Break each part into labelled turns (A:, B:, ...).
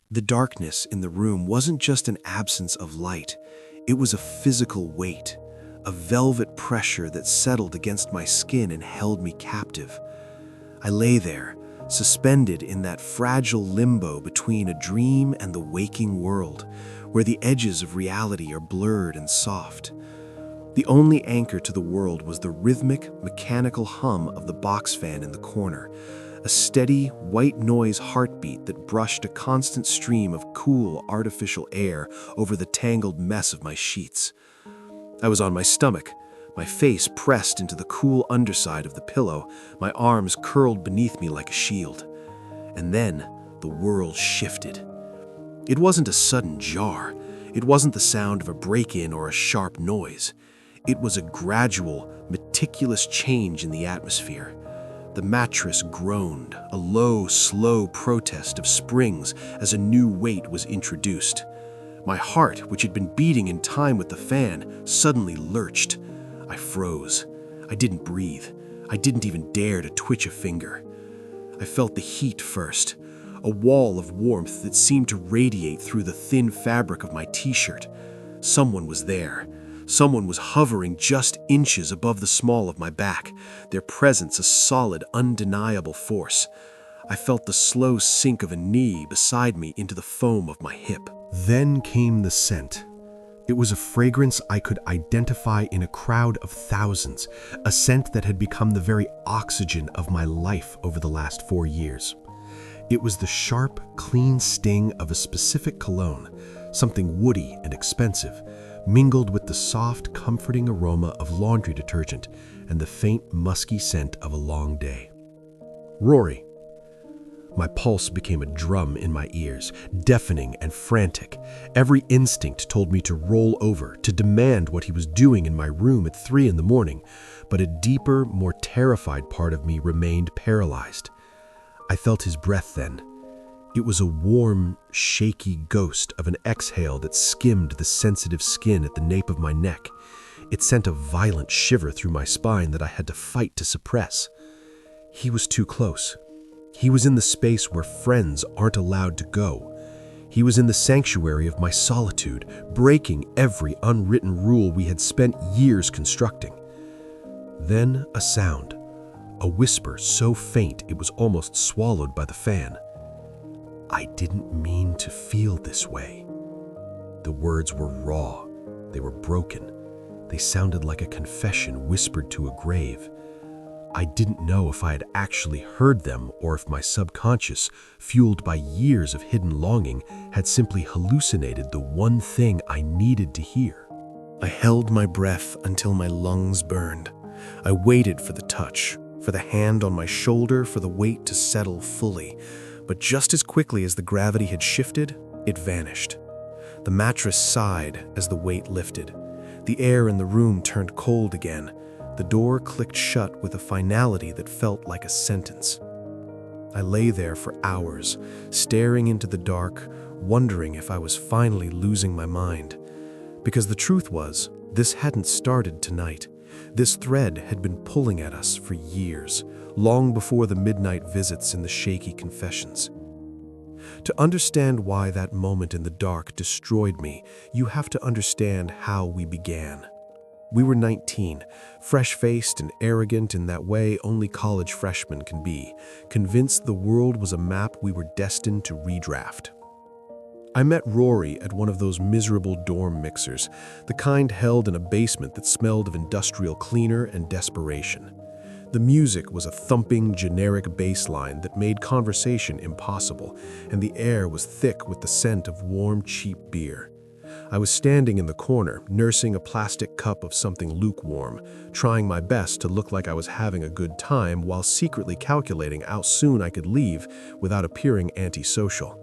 A: The darkness in the room wasn't just an absence of light, it was a physical weight, a velvet pressure that settled against my skin and held me captive. I lay there, suspended in that fragile limbo between a dream and the waking world, where the edges of reality are blurred and soft. The only anchor to the world was the rhythmic, mechanical hum of the box fan in the corner, a steady, white noise heartbeat that brushed a constant stream of cool, artificial air over the tangled mess of my sheets. I was on my stomach, my face pressed into the cool underside of the pillow, my arms curled beneath me like a shield. And then the world shifted. It wasn't a sudden jar. It wasn't the sound of a break-in or a sharp noise. It was a gradual, meticulous change in the atmosphere. The mattress groaned, a low, slow protest of springs as a new weight was introduced. My heart, which had been beating in time with the fan, suddenly lurched. I froze. I didn't breathe. I didn't even dare to twitch a finger. I felt the heat first, a wall of warmth that seemed to radiate through the thin fabric of my t-shirt. Someone was there. Someone was hovering just inches above the small of my back, their presence a solid, undeniable force. I felt the slow sink of a knee beside me into the foam of my hip. Then came the scent. It was a fragrance I could identify in a crowd of thousands, a scent that had become the very oxygen of my life over the last 4 years. It was the sharp, clean sting of a specific cologne, something woody and expensive, mingled with the soft, comforting aroma of laundry detergent and the faint, musky scent of a long day. Rory. My pulse became a drum in my ears, deafening and frantic. Every instinct told me to roll over, to demand what he was doing in my room at 3 a.m, but a deeper, more terrified part of me remained paralyzed. I felt his breath then. It was a warm, shaky ghost of an exhale that skimmed the sensitive skin at the nape of my neck. It sent a violent shiver through my spine that I had to fight to suppress. He was too close. He was in the space where friends aren't allowed to go. He was in the sanctuary of my solitude, breaking every unwritten rule we had spent years constructing. Then a sound, a whisper so faint it was almost swallowed by the fan. I didn't mean to feel this way. The words were raw. They were broken. They sounded like a confession whispered to a grave. I didn't know if I had actually heard them or if my subconscious, fueled by years of hidden longing, had simply hallucinated the one thing I needed to hear. I held my breath until my lungs burned. I waited for the touch, for the hand on my shoulder, for the weight to settle fully. But just as quickly as the gravity had shifted, it vanished. The mattress sighed as the weight lifted. The air in the room turned cold again. The door clicked shut with a finality that felt like a sentence. I lay there for hours, staring into the dark, wondering if I was finally losing my mind. Because the truth was, this hadn't started tonight. This thread had been pulling at us for years, long before the midnight visits and the shaky confessions. To understand why that moment in the dark destroyed me, you have to understand how we began. We were 19, fresh-faced and arrogant in that way only college freshmen can be, convinced the world was a map we were destined to redraft. I met Rory at one of those miserable dorm mixers, the kind held in a basement that smelled of industrial cleaner and desperation. The music was a thumping, generic bass line that made conversation impossible, and the air was thick with the scent of warm, cheap beer. I was standing in the corner, nursing a plastic cup of something lukewarm, trying my best to look like I was having a good time while secretly calculating how soon I could leave without appearing antisocial.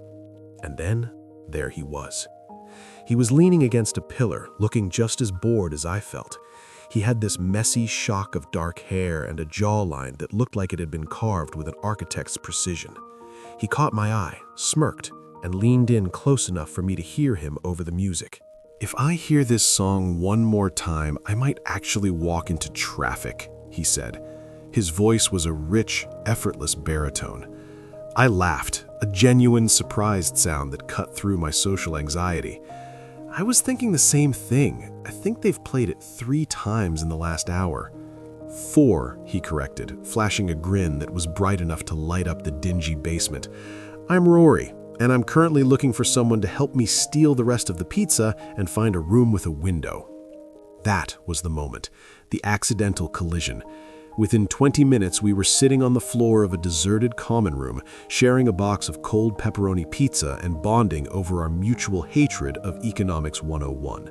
A: And then, there he was. He was leaning against a pillar, looking just as bored as I felt. He had this messy shock of dark hair and a jawline that looked like it had been carved with an architect's precision. He caught my eye, smirked, and leaned in close enough for me to hear him over the music. "If I hear this song one more time, I might actually walk into traffic," he said. His voice was a rich, effortless baritone. I laughed, a genuine surprised sound that cut through my social anxiety. I was thinking the same thing. I think they've played it 3 times in the last hour. 4, he corrected, flashing a grin that was bright enough to light up the dingy basement. I'm Rory, and I'm currently looking for someone to help me steal the rest of the pizza and find a room with a window. That was the moment, the accidental collision. Within 20 minutes, we were sitting on the floor of a deserted common room, sharing a box of cold pepperoni pizza and bonding over our mutual hatred of Economics 101.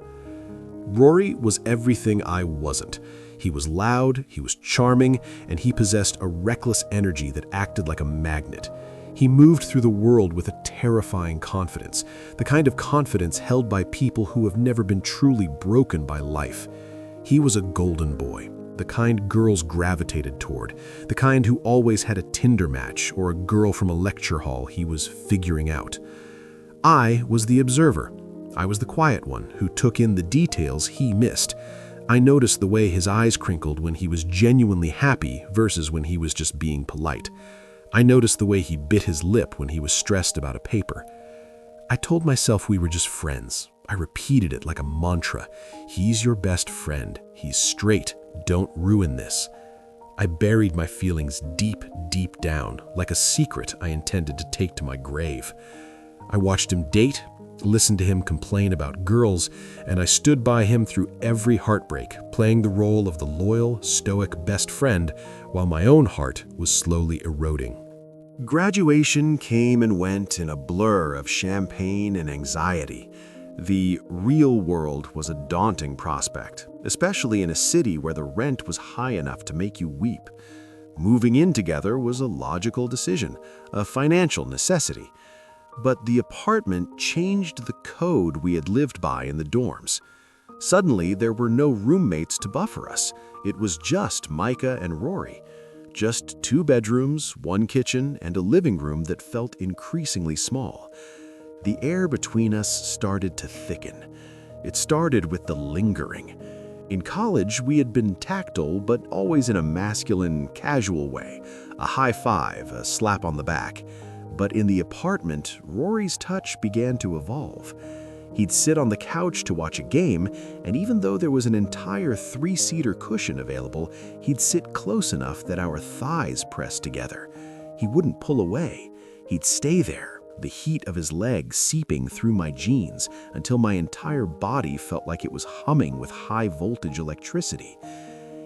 A: Rory was everything I wasn't. He was loud, he was charming, and he possessed a reckless energy that acted like a magnet. He moved through the world with a terrifying confidence, the kind of confidence held by people who have never been truly broken by life. He was a golden boy, the kind girls gravitated toward, the kind who always had a Tinder match or a girl from a lecture hall he was figuring out. I was the observer. I was the quiet one who took in the details he missed. I noticed the way his eyes crinkled when he was genuinely happy versus when he was just being polite. I noticed the way he bit his lip when he was stressed about a paper. I told myself we were just friends. I repeated it like a mantra. He's your best friend. He's straight. Don't ruin this. I buried my feelings deep, deep down, like a secret I intended to take to my grave. I watched him date, listened to him complain about girls, and I stood by him through every heartbreak, playing the role of the loyal, stoic best friend while my own heart was slowly eroding. Graduation came and went in a blur of champagne and anxiety. The real world was a daunting prospect, especially in a city where the rent was high enough to make you weep. Moving in together was a logical decision, a financial necessity. But the apartment changed the code we had lived by in the dorms. Suddenly, there were no roommates to buffer us. It was just Micah and Rory. Just 2 bedrooms, 1 kitchen, and a living room that felt increasingly small. The air between us started to thicken. It started with the lingering. In college, we had been tactile, but always in a masculine, casual way. A high five, a slap on the back. But in the apartment, Rory's touch began to evolve. He'd sit on the couch to watch a game, and even though there was an entire 3-seater cushion available, he'd sit close enough that our thighs pressed together. He wouldn't pull away. He'd stay there, the heat of his legs seeping through my jeans until my entire body felt like it was humming with high-voltage electricity.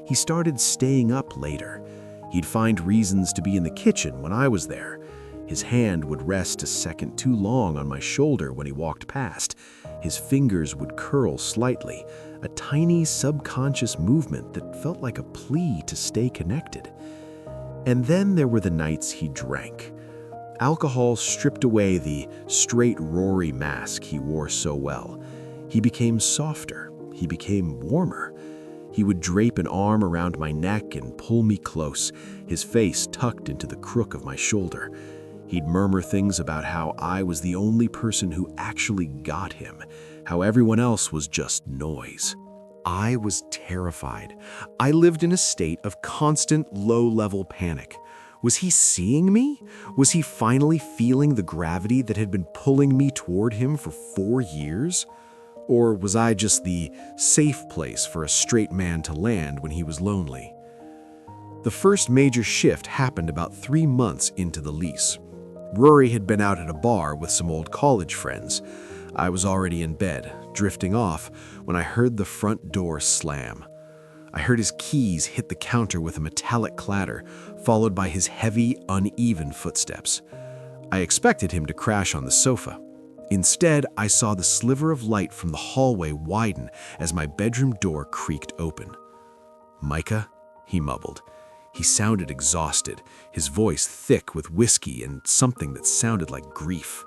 A: He started staying up later. He'd find reasons to be in the kitchen when I was there. His hand would rest a second too long on my shoulder when he walked past. His fingers would curl slightly, a tiny subconscious movement that felt like a plea to stay connected. And then there were the nights he drank. Alcohol stripped away the straight Rory mask he wore so well. He became softer. He became warmer. He would drape an arm around my neck and pull me close, his face tucked into the crook of my shoulder. He'd murmur things about how I was the only person who actually got him, how everyone else was just noise. I was terrified. I lived in a state of constant low-level panic. Was he seeing me? Was he finally feeling the gravity that had been pulling me toward him for 4 years? Or was I just the safe place for a straight man to land when he was lonely? The first major shift happened about 3 months into the lease. Rory had been out at a bar with some old college friends. I was already in bed, drifting off, when I heard the front door slam. I heard his keys hit the counter with a metallic clatter, followed by his heavy, uneven footsteps. I expected him to crash on the sofa. Instead, I saw the sliver of light from the hallway widen as my bedroom door creaked open. "Micah?" he mumbled. He sounded exhausted, his voice thick with whiskey and something that sounded like grief.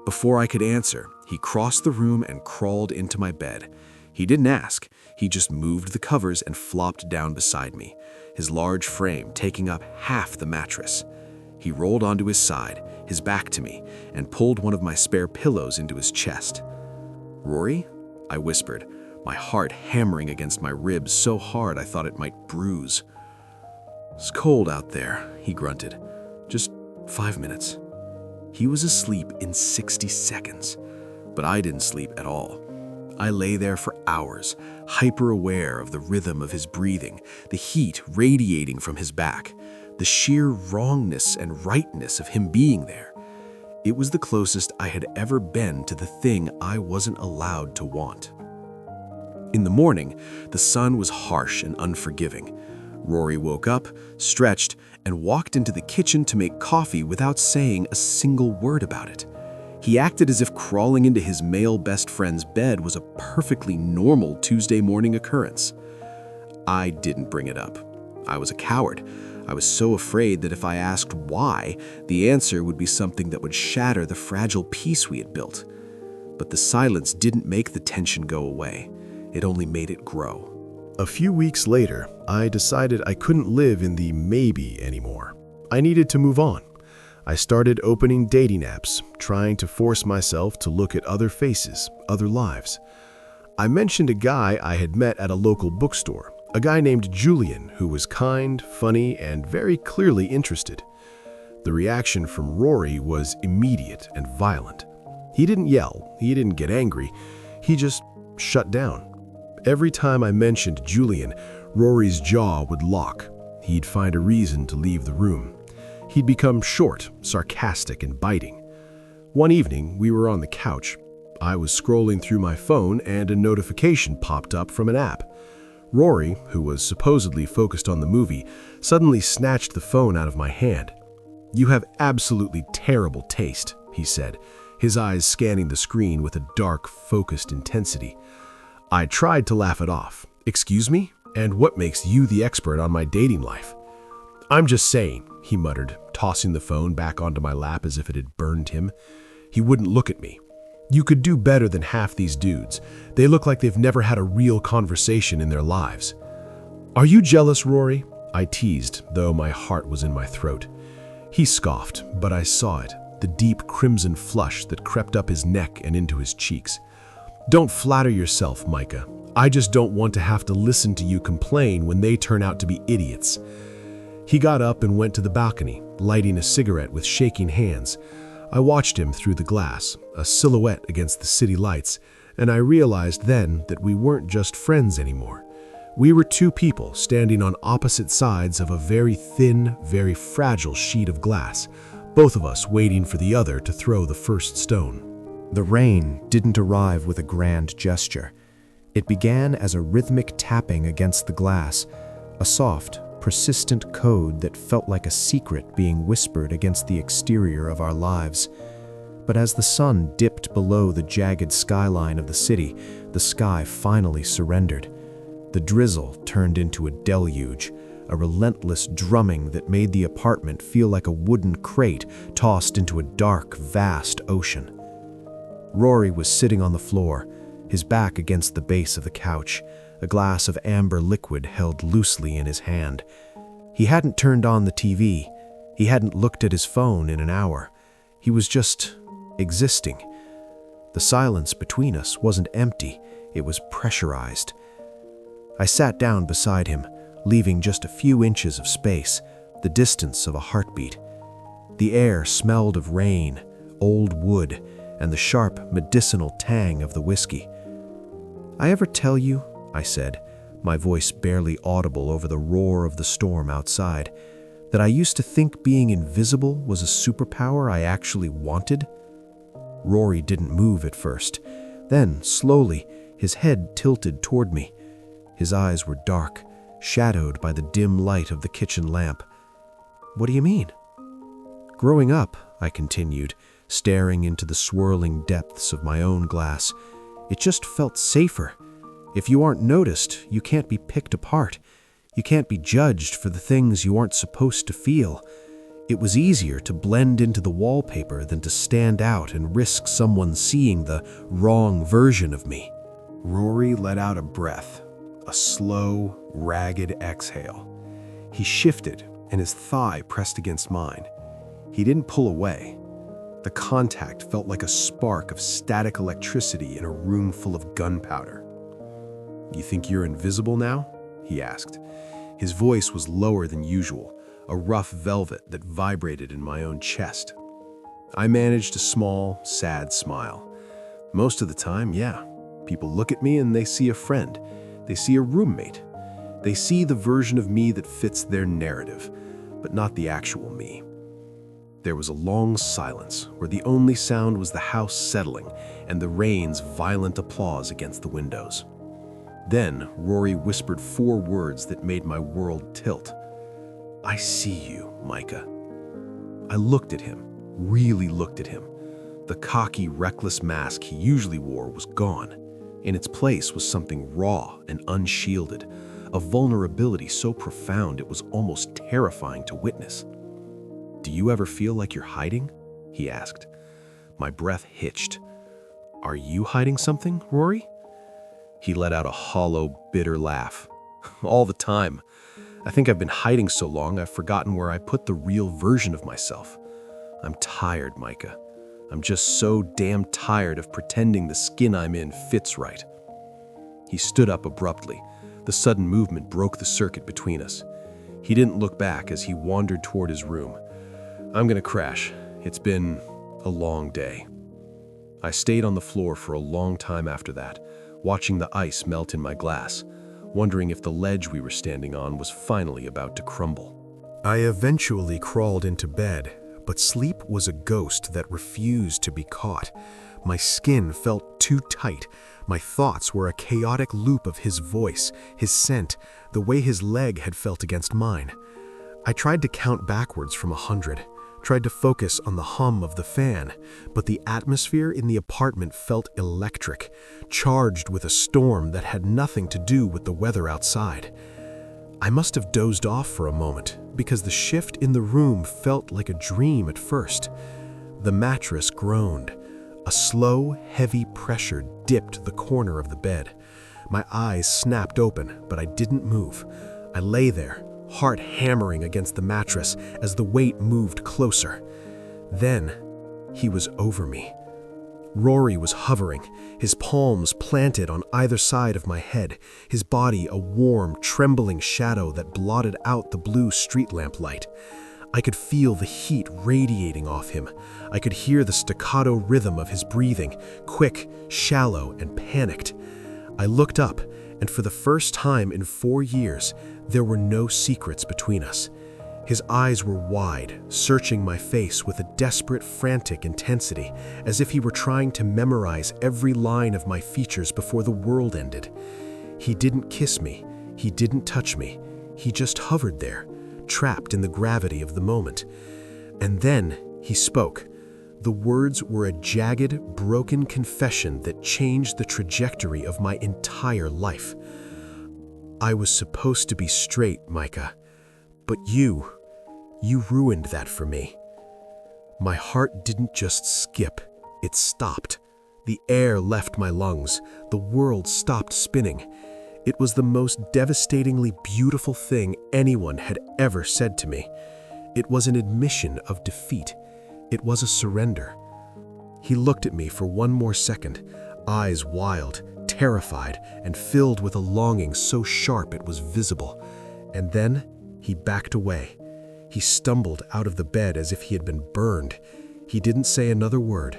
A: Before I could answer, he crossed the room and crawled into my bed. He didn't ask, he just moved the covers and flopped down beside me, his large frame taking up half the mattress. He rolled onto his side, his back to me, and pulled one of my spare pillows into his chest. "Rory?" I whispered, my heart hammering against my ribs so hard I thought it might bruise. "It's cold out there," he grunted. "Just 5 minutes." He was asleep in 60 seconds, but I didn't sleep at all. I lay there for hours, hyper-aware of the rhythm of his breathing, the heat radiating from his back, the sheer wrongness and rightness of him being there. It was the closest I had ever been to the thing I wasn't allowed to want. In the morning, the sun was harsh and unforgiving. Rory woke up, stretched, and walked into the kitchen to make coffee without saying a single word about it. He acted as if crawling into his male best friend's bed was a perfectly normal Tuesday morning occurrence. I didn't bring it up. I was a coward. I was so afraid that if I asked why, the answer would be something that would shatter the fragile peace we had built. But the silence didn't make the tension go away. It only made it grow.
B: A few weeks later, I decided I couldn't live in the maybe anymore. I needed to move on. I started opening dating apps, trying to force myself to look at other faces, other lives. I mentioned a guy I had met at a local bookstore, a guy named Julian who was kind, funny, and very clearly interested. The reaction from Rory was immediate and violent. He didn't yell, he didn't get angry, he just shut down. Every time I mentioned Julian, Rory's jaw would lock. He'd find a reason to leave the room. He'd become short, sarcastic, and biting. One evening, we were on the couch. I was scrolling through my phone and a notification popped up from an app. Rory, who was supposedly focused on the movie, suddenly snatched the phone out of my hand. "You have absolutely terrible taste," he said, his eyes scanning the screen with a dark, focused intensity. I tried to laugh it off. "Excuse me? And what makes you the expert on my dating life?" "I'm just saying," he muttered, tossing the phone back onto my lap as if it had burned him. He wouldn't look at me. "You could do better than half these dudes. They look like they've never had a real conversation in their lives." "Are you jealous, Rory?" I teased, though my heart was in my throat. He scoffed, but I saw it, the deep crimson flush that crept up his neck and into his cheeks. "Don't flatter yourself, Micah. I just don't want to have to listen to you complain when they turn out to be idiots." He got up and went to the balcony, lighting a cigarette with shaking hands. I watched him through the glass, a silhouette against the city lights, and I realized then that we weren't just friends anymore. We were two people standing on opposite sides of a very thin, very fragile sheet of glass, both of us waiting for the other to throw the first stone.
C: The rain didn't arrive with a grand gesture. It began as a rhythmic tapping against the glass, a soft, persistent code that felt like a secret being whispered against the exterior of our lives. But as the sun dipped below the jagged skyline of the city, the sky finally surrendered. The drizzle turned into a deluge, a relentless drumming that made the apartment feel like a wooden crate tossed into a dark, vast ocean. Rory was sitting on the floor, his back against the base of the couch, a glass of amber liquid held loosely in his hand. He hadn't turned on the TV. He hadn't looked at his phone in an hour. He was just existing. The silence between us wasn't empty, it was pressurized. I sat down beside him, leaving just a few inches of space, the distance of a heartbeat. The air smelled of rain, old wood, and the sharp, medicinal tang of the whiskey. "I ever tell you," I said, my voice barely audible over the roar of the storm outside, "that I used to think being invisible was a superpower I actually wanted?" Rory didn't move at first. Then, slowly, his head tilted toward me. His eyes were dark, shadowed by the dim light of the kitchen lamp. "What do you mean?" "Growing up," I continued, staring into the swirling depths of my own glass, "it just felt safer. If you aren't noticed, you can't be picked apart. You can't be judged for the things you aren't supposed to feel. It was easier to blend into the wallpaper than to stand out and risk someone seeing the wrong version of me." Rory let out a breath, a slow, ragged exhale. He shifted, and his thigh pressed against mine. He didn't pull away. The contact felt like a spark of static electricity in a room full of gunpowder. "You think you're invisible now?" he asked. His voice was lower than usual, a rough velvet that vibrated in my own chest.
A: I managed a small, sad smile. Most of the time, yeah. People look at me and they see a friend. They see a roommate. They see the version of me that fits their narrative, but not the actual me. There was a long silence where the only sound was the house settling and the rain's violent applause against the windows. Then Rory whispered 4 words that made my world tilt. "I see you, Micah." I looked at him, really looked at him. The cocky, reckless mask he usually wore was gone. In its place was something raw and unshielded, a vulnerability so profound it was almost terrifying to witness. "Do you ever feel like you're hiding?" he asked. My breath hitched. "Are you hiding something, Rory?" He let out a hollow, bitter laugh. "All the time. I think I've been hiding so long I've forgotten where I put the real version of myself. I'm tired, Micah. I'm just so damn tired of pretending the skin I'm in fits right." He stood up abruptly. The sudden movement broke the circuit between us. He didn't look back as he wandered toward his room. "I'm gonna crash. It's been a long day." I stayed on the floor for a long time after that, watching the ice melt in my glass, wondering if the ledge we were standing on was finally about to crumble.
B: I eventually crawled into bed, but sleep was a ghost that refused to be caught. My skin felt too tight. My thoughts were a chaotic loop of his voice, his scent, the way his leg had felt against mine. I tried to count backwards from 100, tried to focus on the hum of the fan, but the atmosphere in the apartment felt electric, charged with a storm that had nothing to do with the weather outside. I must have dozed off for a moment, because the shift in the room felt like a dream at first. The mattress groaned. A slow, heavy pressure dipped the corner of the bed. My eyes snapped open, but I didn't move. I lay there, heart hammering against the mattress as the weight moved closer. Then, he was over me. Rory was hovering, his palms planted on either side of my head, his body a warm, trembling shadow that blotted out the blue street lamp light. I could feel the heat radiating off him. I could hear the staccato rhythm of his breathing, quick, shallow, and panicked. I looked up, and for the first time in 4 years, there were no secrets between us. His eyes were wide, searching my face with a desperate, frantic intensity, as if he were trying to memorize every line of my features before the world ended. He didn't kiss me. He didn't touch me. He just hovered there, trapped in the gravity of the moment. And then he spoke. The words were a jagged, broken confession that changed the trajectory of my entire life. "I was supposed to be straight, Micah. But you ruined that for me." My heart didn't just skip, it stopped. The air left my lungs, the world stopped spinning. It was the most devastatingly beautiful thing anyone had ever said to me. It was an admission of defeat. It was a surrender. He looked at me for one more second, eyes wild, terrified, and filled with a longing so sharp it was visible. And then he backed away. He stumbled out of the bed as if he had been burned. He didn't say another word.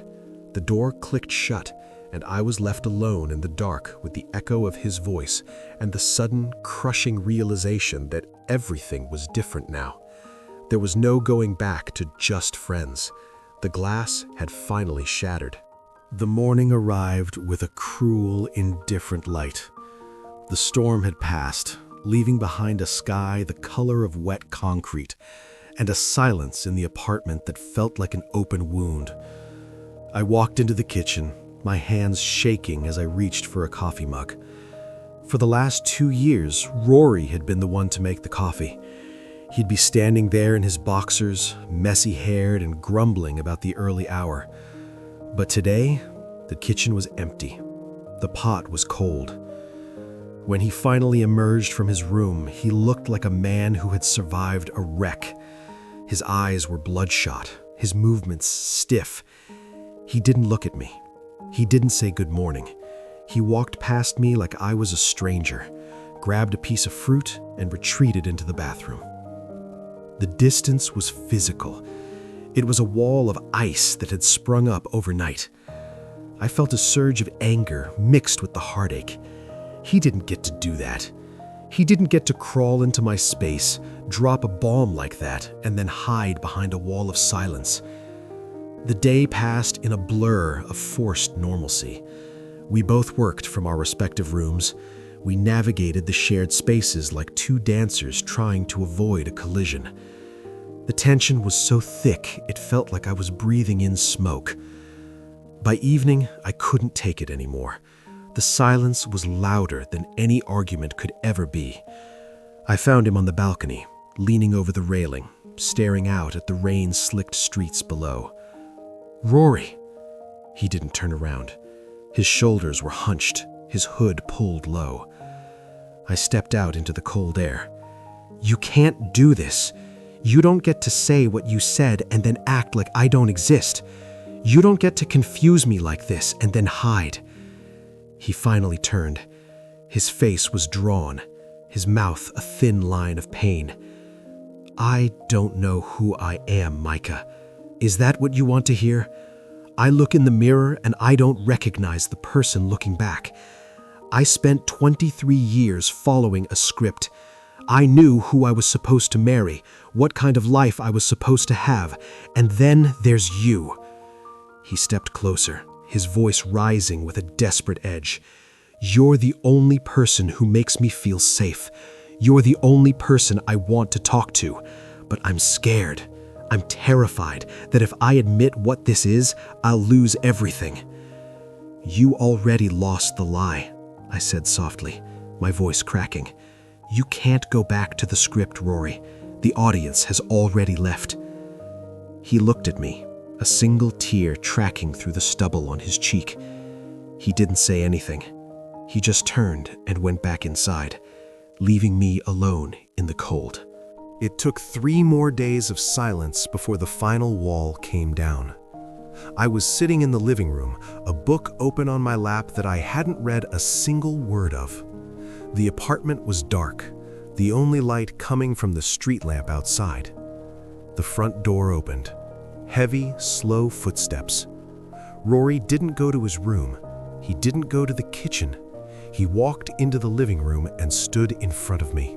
B: The door clicked shut, and I was left alone in the dark with the echo of his voice and the sudden, crushing realization that everything was different now. There was no going back to just friends. The glass had finally shattered. The morning arrived with a cruel, indifferent light. The storm had passed, leaving behind a sky the color of wet concrete and a silence in the apartment that felt like an open wound. I walked into the kitchen, my hands shaking as I reached for a coffee mug. For the last 2 years, Rory had been the one to make the coffee. He'd be standing there in his boxers, messy-haired and grumbling about the early hour. But today, the kitchen was empty. The pot was cold. When he finally emerged from his room, he looked like a man who had survived a wreck. His eyes were bloodshot, his movements stiff. He didn't look at me. He didn't say good morning. He walked past me like I was a stranger, grabbed a piece of fruit, and retreated into the bathroom. The distance was physical.
A: It was a wall of ice that had sprung up overnight. I felt a surge of anger mixed with the heartache. He didn't get to do that. He didn't get to crawl into my space, drop a bomb like that, and then hide behind a wall of silence. The day passed in a blur of forced normalcy. We both worked from our respective rooms. We navigated the shared spaces like two dancers trying to avoid a collision. The tension was so thick, it felt like I was breathing in smoke. By evening, I couldn't take it anymore. The silence was louder than any argument could ever be. I found him on the balcony, leaning over the railing, staring out at the rain-slicked streets below. "Rory!" He didn't turn around. His shoulders were hunched, his hood pulled low. I stepped out into the cold air. "You can't do this. You don't get to say what you said and then act like I don't exist. You don't get to confuse me like this and then hide." He finally turned. His face was drawn, his mouth a thin line of pain. "I don't know who I am, Micah. Is that what you want to hear? I look in the mirror and I don't recognize the person looking back. I spent 23 years following a script. I knew who I was supposed to marry, what kind of life I was supposed to have, and then there's you." He stepped closer, his voice rising with a desperate edge. "You're the only person who makes me feel safe. You're the only person I want to talk to. But I'm scared. I'm terrified that if I admit what this is, I'll lose everything." "You already lost the lie," I said softly, my voice cracking. "You can't go back to the script, Rory. The audience has already left." He looked at me, a single tear tracking through the stubble on his cheek. He didn't say anything. He just turned and went back inside, leaving me alone in the cold. It took 3 more days of silence before the final wall came down. I was sitting in the living room, a book open on my lap that I hadn't read a single word of. The apartment was dark, the only light coming from the street lamp outside. The front door opened. Heavy, slow footsteps. Rory didn't go to his room. He didn't go to the kitchen. He walked into the living room and stood in front of me.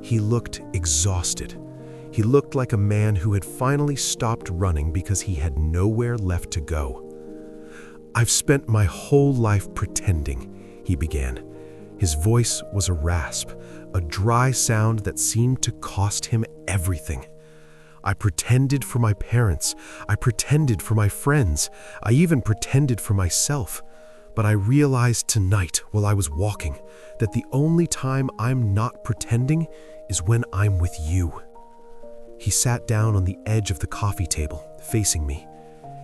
A: He looked exhausted. He looked like a man who had finally stopped running because he had nowhere left to go. "I've spent my whole life pretending," he began. His voice was a rasp, a dry sound that seemed to cost him everything. "I pretended for my parents. I pretended for my friends. I even pretended for myself. But I realized tonight while I was walking that the only time I'm not pretending is when I'm with you." He sat down on the edge of the coffee table, facing me.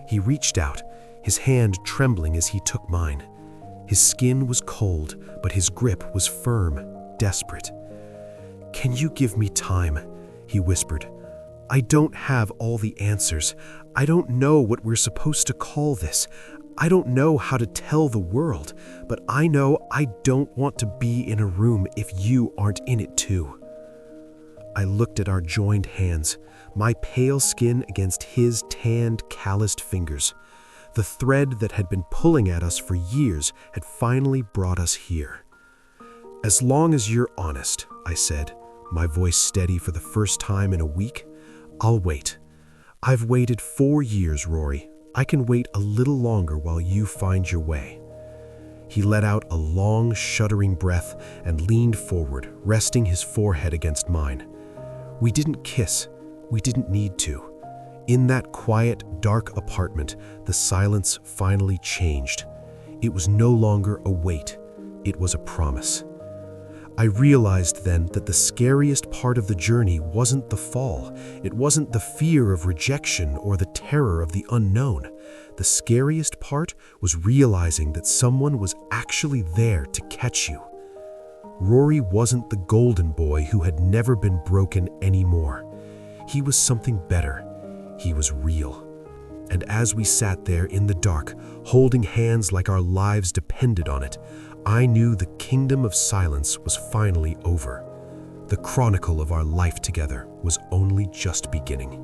A: He reached out, his hand trembling as he took mine. His skin was cold, but his grip was firm, desperate. "Can you give me time?" he whispered. "I don't have all the answers. I don't know what we're supposed to call this. I don't know how to tell the world, but I know I don't want to be in a room if you aren't in it too." I looked at our joined hands, my pale skin against his tanned, calloused fingers. The thread that had been pulling at us for years had finally brought us here. "As long as you're honest," I said, my voice steady for the first time in a week, "I'll wait. I've waited 4 years, Rory. I can wait a little longer while you find your way." He let out a long, shuddering breath and leaned forward, resting his forehead against mine. We didn't kiss. We didn't need to. In that quiet, dark apartment, the silence finally changed. It was no longer a wait. It was a promise. I realized then that the scariest part of the journey wasn't the fall. It wasn't the fear of rejection or the terror of the unknown. The scariest part was realizing that someone was actually there to catch you. Rory wasn't the golden boy who had never been broken anymore. He was something better. He was real. And as we sat there in the dark, holding hands like our lives depended on it, I knew the kingdom of silence was finally over. The chronicle of our life together was only just beginning.